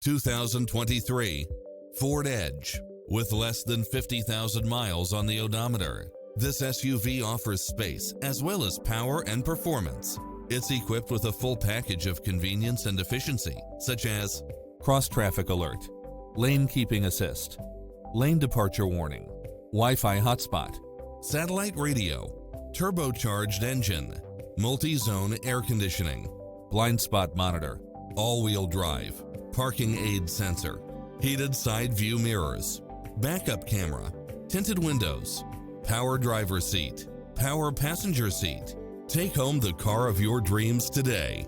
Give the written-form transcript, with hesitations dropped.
2023 Ford Edge. With less than 50,000 miles on the odometer, this SUV offers space as well as power and performance. It's equipped with a full package of convenience and efficiency, such as cross-traffic alert, lane keeping assist, lane departure warning, Wi-Fi hotspot, satellite radio, turbocharged engine, multi-zone air conditioning, blind spot monitor, all-wheel drive, parking aid sensor, heated side view mirrors, backup camera, tinted windows, power driver seat, power passenger seat. Take home the car of your dreams today.